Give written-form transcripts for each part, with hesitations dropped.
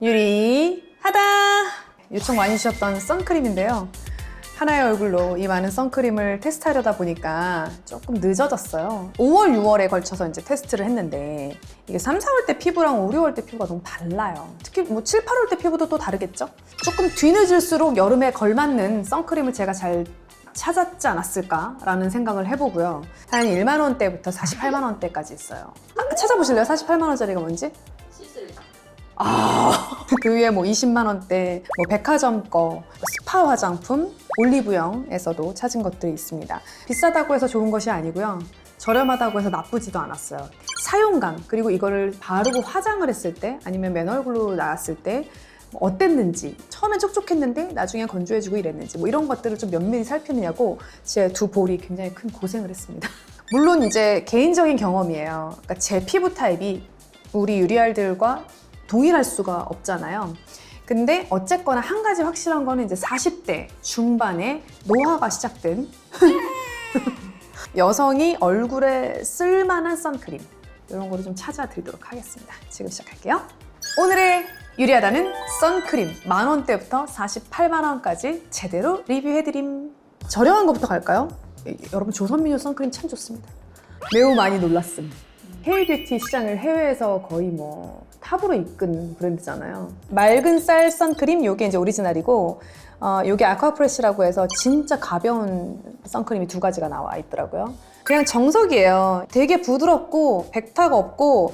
유리하다! 요청 많이 주셨던 선크림인데요. 하나의 얼굴로 이 많은 선크림을 테스트하려다 보니까 조금 늦어졌어요. 5월, 6월에 걸쳐서 이제 테스트를 했는데 이게 3, 4월 때 피부랑 5, 6월 때 피부가 너무 달라요. 특히 뭐 7, 8월 때 피부도 또 다르겠죠? 조금 뒤늦을수록 여름에 걸맞는 선크림을 제가 잘 찾았지 않았을까라는 생각을 해보고요. 한 1만 원대부터 48만 원대까지 있어요. 찾아보실래요? 48만 원짜리가 뭔지? 그 위에 뭐 20만 원대, 뭐 백화점 거, 스파 화장품, 올리브영에서도 찾은 것들이 있습니다. 비싸다고 해서 좋은 것이 아니고요. 저렴하다고 해서 나쁘지도 않았어요. 사용감, 그리고 이거를 바르고 화장을 했을 때, 아니면 맨 얼굴로 나왔을 때 어땠는지, 처음엔 촉촉했는데 나중에 건조해지고 이랬는지, 뭐 이런 것들을 좀 면밀히 살피느냐고 제 두 볼이 굉장히 큰 고생을 했습니다. 물론 이제 개인적인 경험이에요. 그러니까 제 피부 타입이 우리 유리알들과 동일할 수가 없잖아요. 근데 어쨌거나 한 가지 확실한 거는 이제 40대 중반에 노화가 시작된 여성이 얼굴에 쓸만한 선크림, 이런 거를 좀 찾아드리도록 하겠습니다. 지금 시작할게요. 오늘의 유리하다는 선크림 10,000원대부터 48만 원까지 제대로 리뷰해드림. 저렴한 것부터 갈까요? 여러분 조선미녀 선크림 참 좋습니다. 매우 많이 놀랐음. K뷰티 시장을 해외에서 거의 뭐 탑으로 이끈 브랜드잖아요. 맑은 쌀 선크림, 요게 이제 오리지널이고, 요게 아쿠아프레쉬라고 해서 진짜 가벼운 선크림이 두 가지가 나와 있더라고요. 그냥 정석이에요. 되게 부드럽고 백탁 없고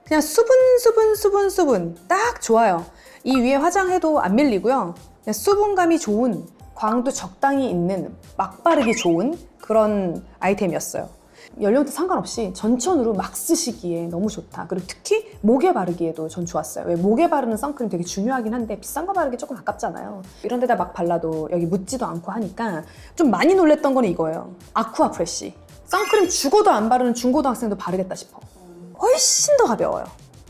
그냥 수분 딱 좋아요. 이 위에 화장해도 안 밀리고요. 그냥 수분감이 좋은, 광도 적당히 있는, 막 바르기 좋은 그런 아이템이었어요. 연령대 상관없이 전천후로 막 쓰시기에 너무 좋다. 그리고 특히 목에 바르기에도 전 좋았어요. 왜 목에 바르는 선크림 되게 중요하긴 한데 비싼 거 바르기 조금 아깝잖아요. 이런 데다 막 발라도 여기 묻지도 않고 하니까 좀 많이 놀랬던 거는 이거예요. 아쿠아프레쉬. 선크림 죽어도 안 바르는 중고등학생도 바르겠다 싶어. 훨씬 더 가벼워요.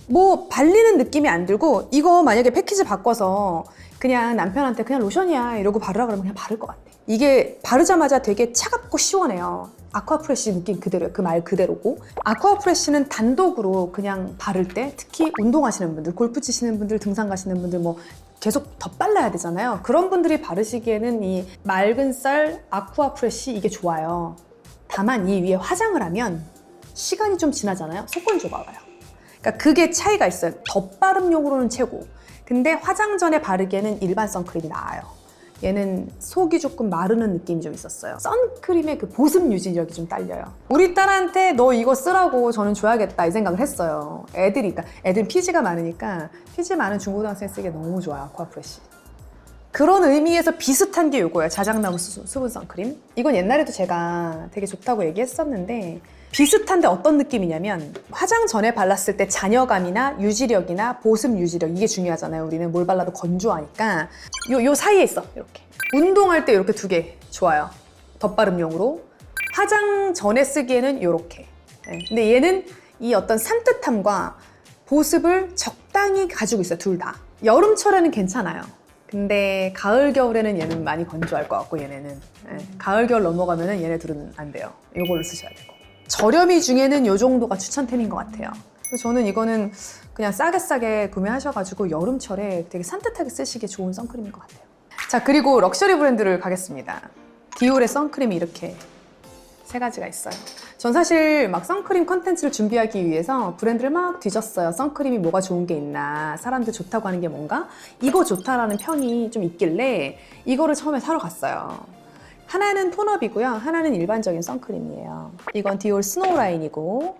뭐 발리는 느낌이 안 들고, 이거 만약에 패키지 바꿔서 그냥 남편한테 그냥 로션이야 이러고 바르라 그러면 그냥 바를 것 같아. 이게 바르자마자 되게 차갑고 시원해요. 아쿠아프레쉬 느낌 그대로예요. 그 말 그대로고, 아쿠아프레쉬는 단독으로 그냥 바를 때, 특히 운동하시는 분들, 골프 치시는 분들, 등산 가시는 분들, 뭐 계속 덧발라야 되잖아요. 그런 분들이 바르시기에는 이 맑은 쌀 아쿠아프레쉬 이게 좋아요. 다만 이 위에 화장을 하면 시간이 좀 지나잖아요. 속건조가 와요. 그러니까 그게 차이가 있어요. 덧바름용으로는 최고. 근데 화장 전에 바르기에는 일반 선크림이 나아요. 얘는 속이 조금 마르는 느낌이 좀 있었어요. 선크림의 그 보습 유지력이 좀 딸려요. 우리 딸한테 너 이거 쓰라고 저는 줘야겠다 이 생각을 했어요. 애들은 피지가 많으니까 피지 많은 중고등학생 쓰기에 너무 좋아요. 아쿠아프레쉬. 그런 의미에서 비슷한 게 이거예요. 자작나무 수분 선크림. 이건 옛날에도 제가 되게 좋다고 얘기했었는데, 비슷한데 어떤 느낌이냐면, 화장 전에 발랐을 때 잔여감이나 유지력이나 보습 유지력, 이게 중요하잖아요. 우리는 뭘 발라도 건조하니까 요 사이에 있어. 이렇게 운동할 때 이렇게 두 개 좋아요. 덧바름용으로. 화장 전에 쓰기에는 이렇게. 근데 얘는 이 어떤 산뜻함과 보습을 적당히 가지고 있어요. 둘 다. 여름철에는 괜찮아요. 근데 가을 겨울에는 얘는 많이 건조할 것 같고, 얘네는 가을 겨울 넘어가면은 얘네들은 안 돼요. 이걸로 쓰셔야 되고. 저렴이 중에는 이 정도가 추천템인 것 같아요. 그래서 저는 이거는 그냥 싸게 구매하셔가지고 여름철에 되게 산뜻하게 쓰시기에 좋은 선크림인 것 같아요. 자, 그리고 럭셔리 브랜드를 가겠습니다. 디올의 선크림이 이렇게 세 가지가 있어요. 전 사실 막 선크림 컨텐츠를 준비하기 위해서 브랜드를 막 뒤졌어요. 선크림이 뭐가 좋은 게 있나, 사람들 좋다고 하는 게 뭔가, 이거 좋다라는 평이 좀 있길래 이거를 처음에 사러 갔어요. 하나는 톤업이고요, 하나는 일반적인 선크림이에요. 이건 디올 스노우 라인이고,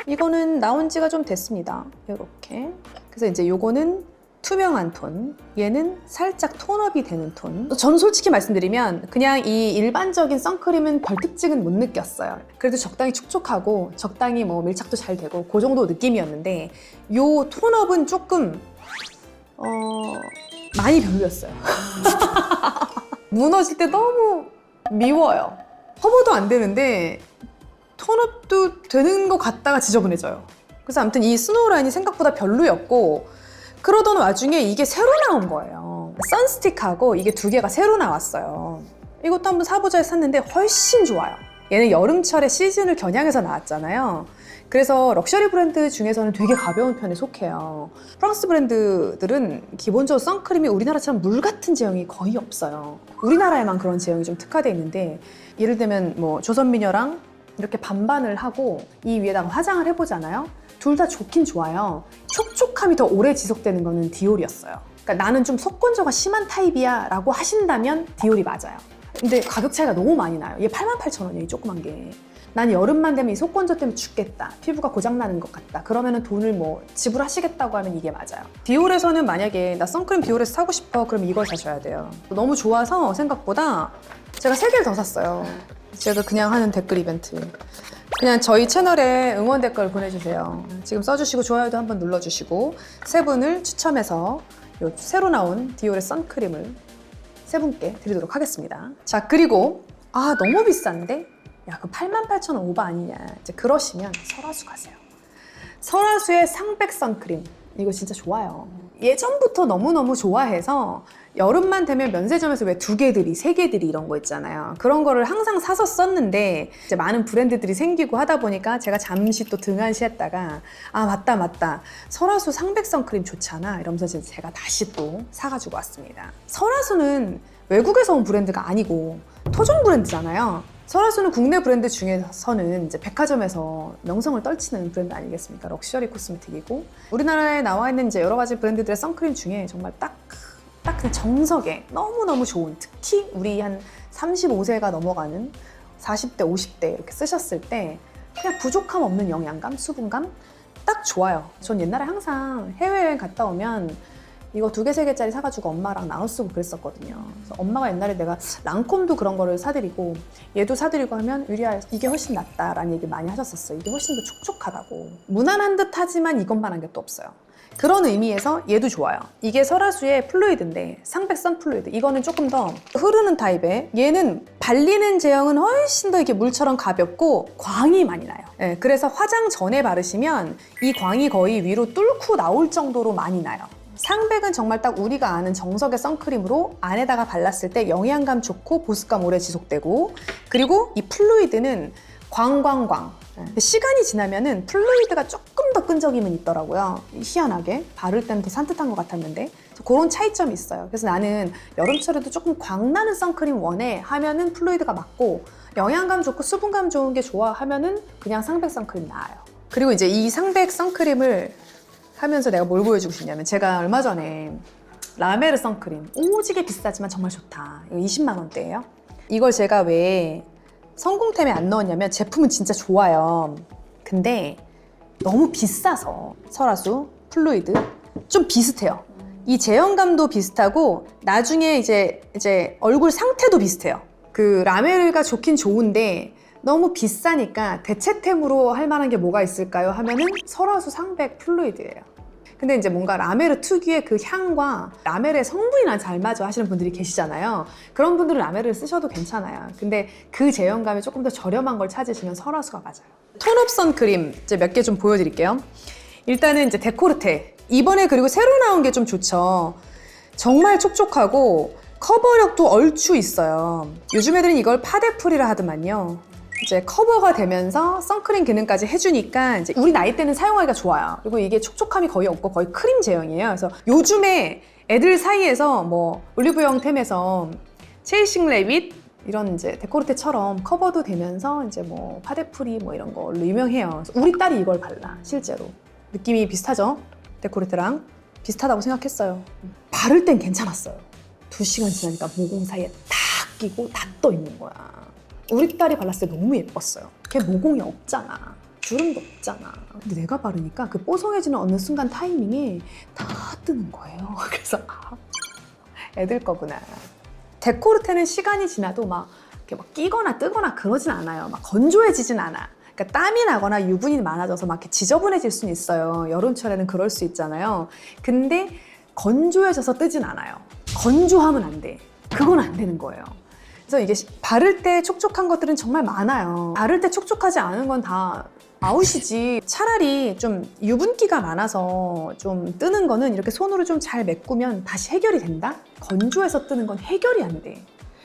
이거는 나온 지가 좀 됐습니다. 이렇게. 그래서 이제 요거는 투명한 톤, 얘는 살짝 톤업이 되는 톤. 저는 솔직히 말씀드리면 그냥 이 일반적인 선크림은 별 특징은 못 느꼈어요. 그래도 적당히 촉촉하고 적당히 뭐 밀착도 잘 되고 그 정도 느낌이었는데, 요 톤업은 조금 많이 별로였어요. 무너질 때 너무 미워요. 커버도 안 되는데 톤업도 되는 것 같다가 지저분해져요. 그래서 아무튼 이 스노우 라인이 생각보다 별로였고, 그러던 와중에 이게 새로 나온 거예요. 선스틱하고 이게 두 개가 새로 나왔어요. 이것도 한번 사보자 해서 샀는데 훨씬 좋아요. 얘는 여름철에 시즌을 겨냥해서 나왔잖아요. 그래서 럭셔리 브랜드 중에서는 되게 가벼운 편에 속해요. 프랑스 브랜드들은 기본적으로 선크림이 우리나라처럼 물 같은 제형이 거의 없어요. 우리나라에만 그런 제형이 좀 특화되어 있는데, 예를 들면 뭐 조선미녀랑 이렇게 반반을 하고 이 위에다가 화장을 해보잖아요. 둘 다 좋긴 좋아요. 촉촉함이 더 오래 지속되는 거는 디올이었어요. 그러니까 나는 좀 속건조가 심한 타입이야 라고 하신다면 디올이 맞아요. 근데 가격 차이가 너무 많이 나요. 얘 88,000원이에요, 이 조그만 게. 난 여름만 되면 이 속건조 때문에 죽겠다, 피부가 고장나는 것 같다, 그러면은 돈을 뭐 지불하시겠다고 하면 이게 맞아요. 디올에서는 만약에 나 선크림 디올에서 사고 싶어, 그럼 이걸 사셔야 돼요. 너무 좋아서 생각보다 제가 3개를 더 샀어요. 제가 그냥 하는 댓글 이벤트. 그냥 저희 채널에 응원 댓글 보내주세요. 지금 써주시고 좋아요도 한번 눌러주시고 3분을 추첨해서 요 새로 나온 디올의 선크림을 3분께 드리도록 하겠습니다. 자, 그리고 너무 비싼데? 야, 그 88,000원 오버 아니냐, 이제 그러시면 설화수 가세요. 설화수의 상백 선크림, 이거 진짜 좋아요. 예전부터 너무너무 좋아해서 여름만 되면 면세점에서 왜 2개들이 3개들이 이런 거 있잖아요. 그런 거를 항상 사서 썼는데 이제 많은 브랜드들이 생기고 하다 보니까 제가 잠시 또 등한시했다가 맞다 설화수 상백 선크림 좋잖아 이러면서 제가 다시 또 사가지고 왔습니다. 설화수는 외국에서 온 브랜드가 아니고 토종 브랜드잖아요. 설화수는 국내 브랜드 중에서는 이제 백화점에서 명성을 떨치는 브랜드 아니겠습니까? 럭셔리 코스메틱이고, 우리나라에 나와 있는 이제 여러 가지 브랜드들의 선크림 중에 정말 딱 그 정석에 너무너무 좋은, 특히 우리 한 35세가 넘어가는 40대, 50대 이렇게 쓰셨을 때 그냥 부족함 없는 영양감, 수분감 딱 좋아요. 전 옛날에 항상 해외여행 갔다 오면 이거 2개, 3개짜리 사가지고 엄마랑 나눠 쓰고 그랬었거든요. 그래서 엄마가 옛날에 내가 랑콤도 그런 거를 사드리고 얘도 사드리고 하면 유리야 이게 훨씬 낫다라는 얘기 많이 하셨었어요. 이게 훨씬 더 촉촉하다고. 무난한 듯 하지만 이것만한 게 또 없어요. 그런 의미에서 얘도 좋아요. 이게 설화수의 플루이드인데 상백 선 플루이드. 이거는 조금 더 흐르는 타입에, 얘는 발리는 제형은 훨씬 더 이렇게 물처럼 가볍고 광이 많이 나요. 네, 그래서 화장 전에 바르시면 이 광이 거의 위로 뚫고 나올 정도로 많이 나요. 상백은 정말 딱 우리가 아는 정석의 선크림으로 안에다가 발랐을 때 영양감 좋고 보습감 오래 지속되고, 그리고 이 플루이드는 광광광. 시간이 지나면은 플루이드가 조금 더 끈적임은 있더라고요. 희한하게 바를 때는 더 산뜻한 것 같았는데 그런 차이점이 있어요. 그래서 나는 여름철에도 조금 광나는 선크림 원해 하면은 플루이드가 맞고, 영양감 좋고 수분감 좋은 게 좋아 하면은 그냥 상백 선크림 나아요. 그리고 이제 이 상백 선크림을 하면서 내가 뭘 보여주고 싶냐면, 제가 얼마 전에 라메르 선크림, 오지게 비싸지만 정말 좋다, 이거 20만 원대예요. 이걸 제가 왜 성공템에 안 넣었냐면, 제품은 진짜 좋아요. 근데 너무 비싸서. 설화수, 플루이드 좀 비슷해요. 이 제형감도 비슷하고 나중에 이제 얼굴 상태도 비슷해요. 그 라메르가 좋긴 좋은데 너무 비싸니까 대체템으로 할 만한 게 뭐가 있을까요 하면은 설화수 상백 플루이드예요. 근데 이제 뭔가 라메르 특유의 그 향과 라메르의 성분이랑 잘 맞아 하시는 분들이 계시잖아요. 그런 분들은 라메르를 쓰셔도 괜찮아요. 근데 그 제형감이 조금 더 저렴한 걸 찾으시면 설화수가 맞아요. 톤업 선크림 이제 몇 개 좀 보여드릴게요. 일단은 이제 데코르테. 이번에 그리고 새로 나온 게 좀 좋죠. 정말 촉촉하고 커버력도 얼추 있어요. 요즘 애들은 이걸 파데풀이라 하더만요. 이제 커버가 되면서 선크림 기능까지 해주니까 이제 우리 나이 때는 사용하기가 좋아요. 그리고 이게 촉촉함이 거의 없고 거의 크림 제형이에요. 그래서 요즘에 애들 사이에서 뭐 올리브영 템에서 체이싱 레빗 이런 이제 데코르테처럼 커버도 되면서 이제 뭐 파데프리 뭐 이런 걸로 유명해요. 그래서 우리 딸이 이걸 발라, 실제로. 느낌이 비슷하죠? 데코르테랑 비슷하다고 생각했어요. 바를 땐 괜찮았어요. 2시간 지나니까 모공 사이에 탁 끼고 다 떠 있는 거야. 우리 딸이 발랐을 때 너무 예뻤어요. 걔 모공이 없잖아. 주름도 없잖아. 근데 내가 바르니까 그 뽀송해지는 어느 순간 타이밍에 다 뜨는 거예요. 그래서 애들 거구나. 데코르테는 시간이 지나도 막 이렇게 막 끼거나 뜨거나 그러진 않아요. 막 건조해지진 않아. 그러니까 땀이 나거나 유분이 많아져서 막 이렇게 지저분해질 수는 있어요. 여름철에는 그럴 수 있잖아요. 근데 건조해져서 뜨진 않아요. 건조하면 안 돼. 그건 안 되는 거예요. 그래서 이게 바를 때 촉촉한 것들은 정말 많아요. 바를 때 촉촉하지 않은 건 다 아웃이지. 차라리 좀 유분기가 많아서 좀 뜨는 거는 이렇게 손으로 좀 잘 메꾸면 다시 해결이 된다? 건조해서 뜨는 건 해결이 안 돼.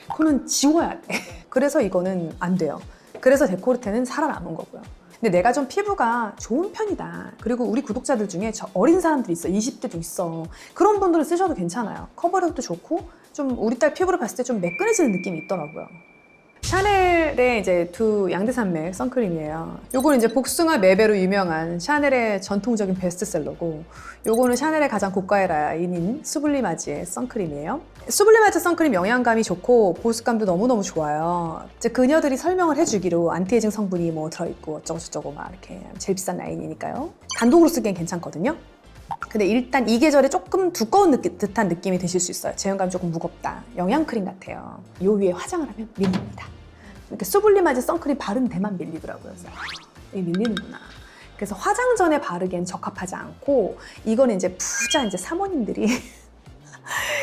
그거는 지워야 돼. 그래서 이거는 안 돼요. 그래서 데코르테는 살아남은 거고요. 근데 내가 좀 피부가 좋은 편이다. 그리고 우리 구독자들 중에 저 어린 사람들이 있어. 20대도 있어. 그런 분들은 쓰셔도 괜찮아요. 커버력도 좋고 좀 우리 딸 피부를 봤을 때 좀 매끈해지는 느낌이 있더라고요. 샤넬의 이제 두 양대산맥 선크림이에요. 요거는 이제 복숭아 매배로 유명한 샤넬의 전통적인 베스트셀러고, 요거는 샤넬의 가장 고가의 라인인 수블리마지의 선크림이에요. 수블리마지 선크림 영양감이 좋고 보습감도 너무너무 좋아요. 이제 그녀들이 설명을 해주기로 안티에이징 성분이 뭐 들어있고 어쩌고저쩌고 막 이렇게 제일 비싼 라인이니까요. 단독으로 쓰기엔 괜찮거든요. 근데 일단 이 계절에 조금 두꺼운 듯한 느낌이 드실 수 있어요. 제형감이 조금 무겁다. 영양크림 같아요. 요 위에 화장을 하면 밀립니다. 이렇게 수블리마지 선크림 바른 데만 밀리더라고요. 그래서 이게 밀리는구나. 그래서 화장 전에 바르기엔 적합하지 않고, 이거는 이제 부자 이제 사모님들이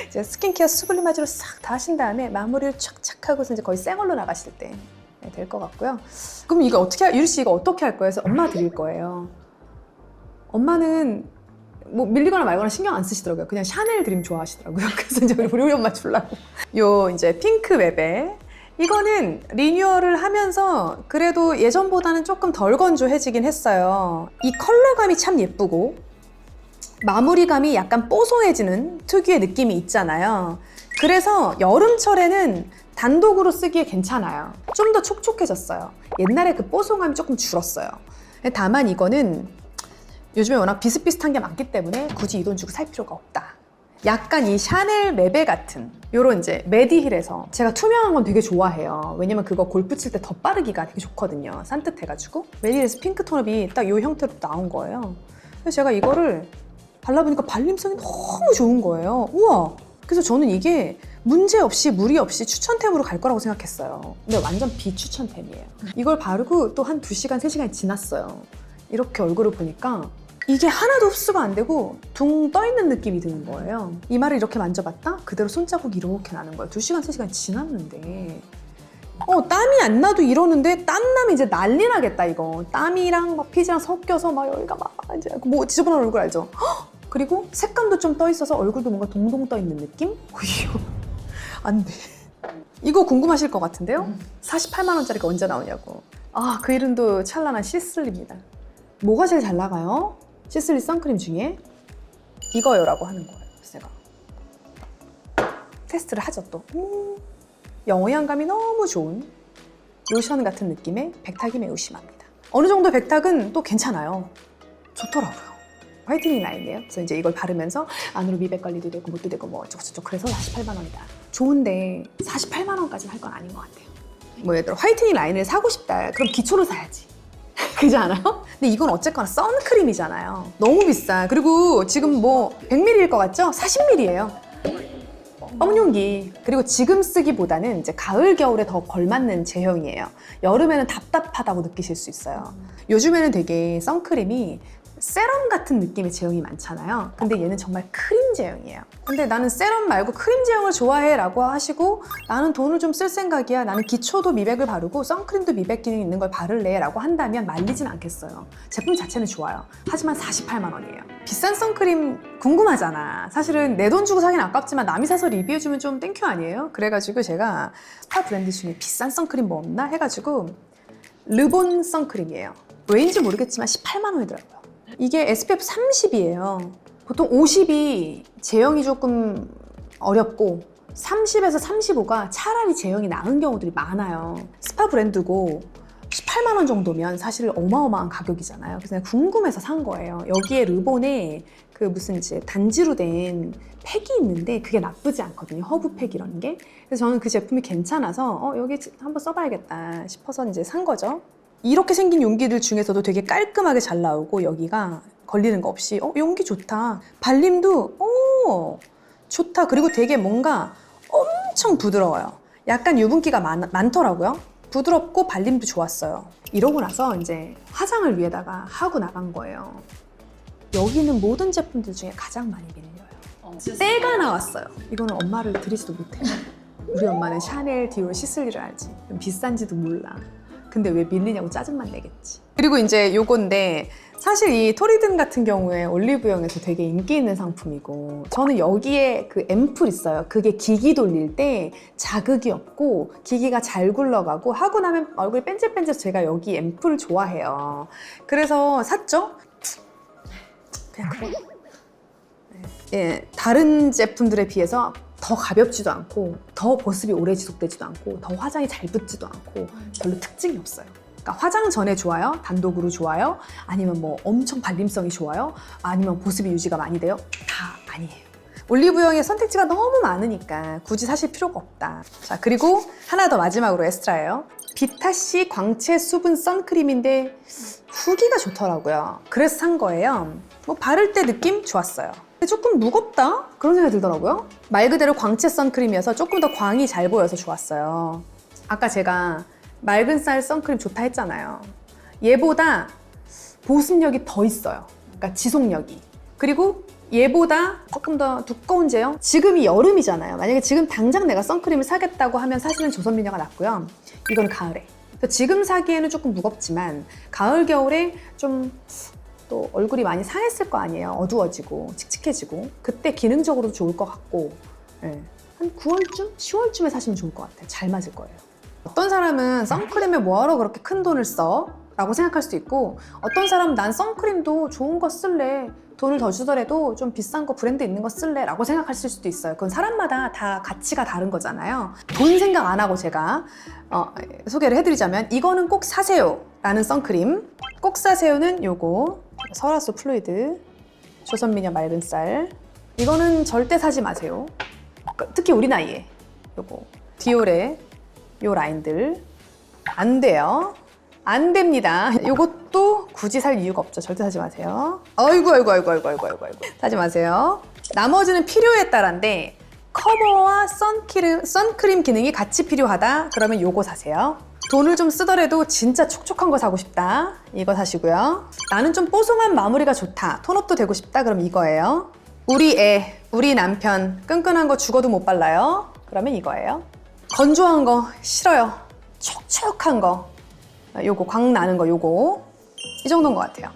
이제 스킨케어 수블리마지로 싹 다 하신 다음에 마무리를 착착 하고서 이제 거의 생얼로 나가실 때 될 것 같고요. 그럼 이거 어떻게 유리 씨 이거 어떻게 할 거예요? 그래서 엄마 드릴 거예요. 엄마는 뭐 밀리거나 말거나 신경 안 쓰시더라고요. 그냥 샤넬 드림 좋아하시더라고요. 그래서 이제 우리 엄마 주려고. 요 이제 핑크 베베. 이거는 리뉴얼을 하면서 그래도 예전보다는 조금 덜 건조해지긴 했어요. 이 컬러감이 참 예쁘고 마무리감이 약간 뽀송해지는 특유의 느낌이 있잖아요. 그래서 여름철에는 단독으로 쓰기에 괜찮아요. 좀 더 촉촉해졌어요. 옛날에 그 뽀송함이 조금 줄었어요. 다만 이거는 요즘에 워낙 비슷비슷한 게 많기 때문에 굳이 이 돈 주고 살 필요가 없다. 약간 이 샤넬 매베 같은 요런 이제 메디힐에서, 제가 투명한 건 되게 좋아해요. 왜냐면 그거 골프 칠 때 덧바르기가 되게 좋거든요. 산뜻해가지고. 메디힐에서 핑크 톤업이 딱 요 형태로 나온 거예요. 그래서 제가 이거를 발라보니까 발림성이 너무 좋은 거예요. 우와! 그래서 저는 이게 문제없이 무리 없이 추천템으로 갈 거라고 생각했어요. 근데 완전 비추천템이에요. 이걸 바르고 또 한 2시간, 3시간이 지났어요. 이렇게 얼굴을 보니까 이게 하나도 흡수가 안 되고 둥 떠있는 느낌이 드는 거예요. 이마를 이렇게 만져봤다? 그대로 손자국이 이렇게 나는 거예요. 2시간, 3시간 지났는데 땀이 안 나도 이러는데 땀나면 이제 난리 나겠다 이거. 땀이랑 막 피지랑 섞여서 막 여기가 막 이제 뭐 지저분한 얼굴 알죠? 헉! 그리고 색감도 좀 떠있어서 얼굴도 뭔가 동동 떠있는 느낌? 이거 안 돼. 이거 궁금하실 것 같은데요? 48만 원짜리가 언제 나오냐고. 그 이름도 찬란한 시슬리입니다. 뭐가 제일 잘 나가요? 시슬리 선크림 중에 이거요라고 하는 거예요. 그래서 제가 테스트를 하죠 또. 영양감이 너무 좋은 로션 같은 느낌의 백탁이 매우 심합니다. 어느 정도 백탁은 또 괜찮아요. 좋더라고요. 화이트닝 라인이에요. 그래서 이제 이걸 바르면서 안으로 미백 관리도 되고 뭣도 되고 뭐 어쩌고저쩌고. 그래서 48만 원이다. 좋은데 48만 원까지는 할 건 아닌 것 같아요. 뭐 예를 들어 화이트닝 라인을 사고 싶다. 그럼 기초를 사야지. 그렇지 않아요? 근데 이건 어쨌거나 선크림이잖아요. 너무 비싸. 그리고 지금 뭐 100ml일 것 같죠? 40ml예요. 뻥용기. 그리고 지금 쓰기보다는 이제 가을 겨울에 더 걸맞는 제형이에요. 여름에는 답답하다고 느끼실 수 있어요. 요즘에는 되게 선크림이 세럼 같은 느낌의 제형이 많잖아요. 근데 얘는 정말 크림 제형이에요. 근데 나는 세럼 말고 크림 제형을 좋아해 라고 하시고, 나는 돈을 좀 쓸 생각이야, 나는 기초도 미백을 바르고 선크림도 미백 기능 있는 걸 바를래 라고 한다면 말리진 않겠어요. 제품 자체는 좋아요. 하지만 48만 원이에요. 비싼 선크림 궁금하잖아. 사실은 내 돈 주고 사긴 아깝지만 남이 사서 리뷰해주면 좀 땡큐 아니에요? 그래가지고 제가 스파 브랜드 중에 비싼 선크림 뭐 없나 해가지고 르본 선크림이에요. 왜인지 모르겠지만 18만 원이더라고요. 이게 SPF 30이에요. 보통 50이 제형이 조금 어렵고 30에서 35가 차라리 제형이 나은 경우들이 많아요. 스파 브랜드고 18만 원 정도면 사실 어마어마한 가격이잖아요. 그래서 그냥 궁금해서 산 거예요. 여기에 르본에 그 무슨 이제 단지로 된 팩이 있는데 그게 나쁘지 않거든요. 허브팩 이런 게. 그래서 저는 그 제품이 괜찮아서 여기 한번 써봐야겠다 싶어서 이제 산 거죠. 이렇게 생긴 용기들 중에서도 되게 깔끔하게 잘 나오고 여기가 걸리는 거 없이 용기 좋다. 발림도 좋다. 그리고 되게 뭔가 엄청 부드러워요. 약간 유분기가 많더라고요. 부드럽고 발림도 좋았어요. 이러고 나서 이제 화장을 위에다가 하고 나간 거예요. 여기는 모든 제품들 중에 가장 많이 밀려요. 때가 나왔어요. 이거는 엄마를 드리지도 못해요. 우리 엄마는 샤넬, 디올, 시슬리를 알지. 비싼지도 몰라. 근데 왜 밀리냐고 짜증만 내겠지. 그리고 이제 요건데 사실 이 토리든 같은 경우에 올리브영에서 되게 인기 있는 상품이고 저는 여기에 그 앰플 있어요. 그게 기기 돌릴 때 자극이 없고 기기가 잘 굴러가고 하고 나면 얼굴이 뺀질뺀질 제가 여기 앰플을 좋아해요. 그래서 샀죠? 그냥 그래. 예, 다른 제품들에 비해서 더 가볍지도 않고 더 보습이 오래 지속되지도 않고 더 화장이 잘 붙지도 않고 별로 특징이 없어요. 그러니까 화장 전에 좋아요? 단독으로 좋아요? 아니면 뭐 엄청 발림성이 좋아요? 아니면 보습이 유지가 많이 돼요? 다 아니에요. 올리브영의 선택지가 너무 많으니까 굳이 사실 필요가 없다. 자, 그리고 하나 더 마지막으로 에스트라예요. 비타C 광채 수분 선크림인데 후기가 좋더라고요. 그래서 산 거예요. 뭐 바를 때 느낌 좋았어요. 근데 조금 무겁다? 그런 생각이 들더라고요. 말 그대로 광채 선크림이어서 조금 더 광이 잘 보여서 좋았어요. 아까 제가 맑은 쌀 선크림 좋다 했잖아요. 얘보다 보습력이 더 있어요. 그러니까 지속력이. 그리고 얘보다 조금 더 두꺼운 제형? 지금이 여름이잖아요. 만약에 지금 당장 내가 선크림을 사겠다고 하면 사실은 조선미녀가 낫고요. 이건 가을에. 지금 사기에는 조금 무겁지만 가을, 겨울에 좀 또 얼굴이 많이 상했을 거 아니에요. 어두워지고 칙칙해지고 그때 기능적으로도 좋을 것 같고 네. 한 9월쯤? 10월쯤에 사시면 좋을 것 같아요. 잘 맞을 거예요. 어떤 사람은 선크림에 뭐하러 그렇게 큰 돈을 써? 라고 생각할 수도 있고 어떤 사람은 난 선크림도 좋은 거 쓸래 돈을 더 주더라도 좀 비싼 거 브랜드 있는 거 쓸래 라고 생각하실 수도 있어요. 그건 사람마다 다 가치가 다른 거잖아요. 돈 생각 안 하고 제가 소개를 해드리자면 이거는 꼭 사세요 라는 선크림. 꼭 사세요는 요거 설화수 플루이드 조선미녀 맑은 쌀. 이거는 절대 사지 마세요. 특히 우리 나이에 요거 디올의 요 라인들 안 돼요. 안 됩니다. 이것도 굳이 살 이유가 없죠. 절대 사지 마세요. 아이고. 사지 마세요. 나머지는 필요에 따라인데 커버와 선크림 기능이 같이 필요하다? 그러면 요거 사세요. 돈을 좀 쓰더라도 진짜 촉촉한 거 사고 싶다. 이거 사시고요. 나는 좀 뽀송한 마무리가 좋다. 톤업도 되고 싶다. 그럼 이거예요. 우리 애, 우리 남편 끈끈한 거 죽어도 못 발라요. 그러면 이거예요. 건조한 거 싫어요. 촉촉한 거. 요거 광 나는 거 요거 이 정도인 것 같아요.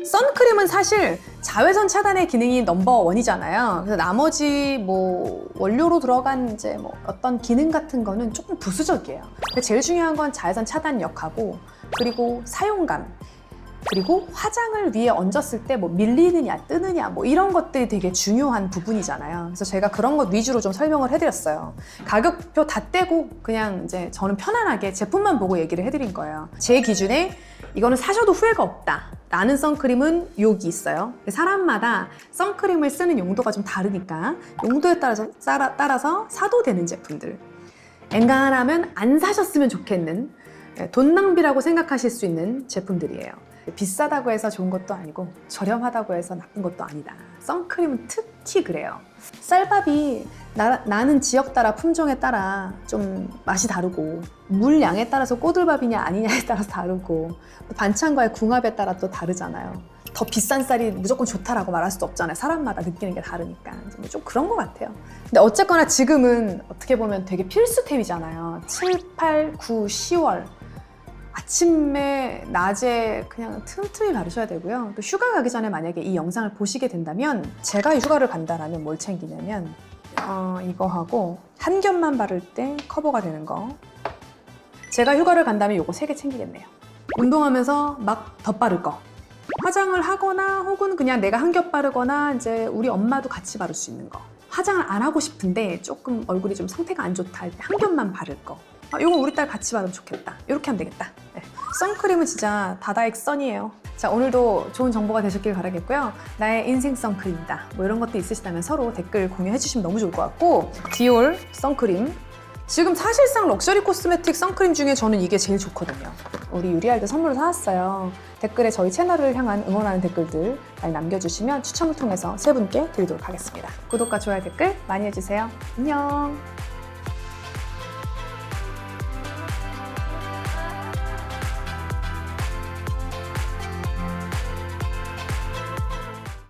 선크림은 사실 자외선 차단의 기능이 넘버원이잖아요. 그래서 나머지 뭐 원료로 들어간 이제 뭐 어떤 기능 같은 거는 조금 부수적이에요. 제일 중요한 건 자외선 차단력하고 그리고 사용감 그리고 화장을 위에 얹었을 때 뭐 밀리느냐 뜨느냐 뭐 이런 것들이 되게 중요한 부분이잖아요. 그래서 제가 그런 것 위주로 좀 설명을 해드렸어요. 가격표 다 떼고 그냥 이제 저는 편안하게 제품만 보고 얘기를 해드린 거예요. 제 기준에 이거는 사셔도 후회가 없다 라는 선크림은 여기 있어요. 사람마다 선크림을 쓰는 용도가 좀 다르니까 용도에 따라서 사도 되는 제품들, 엔간하면 안 사셨으면 좋겠는 돈 낭비라고 생각하실 수 있는 제품들이에요. 비싸다고 해서 좋은 것도 아니고 저렴하다고 해서 나쁜 것도 아니다. 선크림은 특히 그래요. 쌀밥이 나는 지역 따라 품종에 따라 좀 맛이 다르고 물량에 따라서 꼬들밥이냐 아니냐에 따라서 다르고 반찬과의 궁합에 따라 또 다르잖아요. 더 비싼 쌀이 무조건 좋다라고 말할 수도 없잖아요. 사람마다 느끼는 게 다르니까 좀 그런 것 같아요. 근데 어쨌거나 지금은 어떻게 보면 되게 필수템이잖아요. 7, 8, 9, 10월 아침에 낮에 그냥 틈틈이 바르셔야 되고요. 또 휴가 가기 전에 만약에 이 영상을 보시게 된다면 제가 휴가를 간다라면 뭘 챙기냐면 이거 하고 한 겹만 바를 때 커버가 되는 거. 제가 휴가를 간다면 이거 3개 챙기겠네요. 운동하면서 막 덧바를 거. 화장을 하거나 혹은 그냥 내가 한 겹 바르거나 이제 우리 엄마도 같이 바를 수 있는 거. 화장을 안 하고 싶은데 조금 얼굴이 좀 상태가 안 좋다 할 때 한 겹만 바를 거. 이거 우리 딸 같이 바르면 좋겠다. 이렇게 하면 되겠다. 네. 선크림은 진짜 다다익 선이에요. 자, 오늘도 좋은 정보가 되셨길 바라겠고요. 나의 인생 선크림이다. 뭐 이런 것도 있으시다면 서로 댓글 공유해 주시면 너무 좋을 것 같고 디올 선크림. 지금 사실상 럭셔리 코스메틱 선크림 중에 저는 이게 제일 좋거든요. 우리 유리알도 선물로 사왔어요. 댓글에 저희 채널을 향한 응원하는 댓글들 많이 남겨주시면 추첨을 통해서 3분께 드리도록 하겠습니다. 구독과 좋아요 댓글 많이 해주세요. 안녕.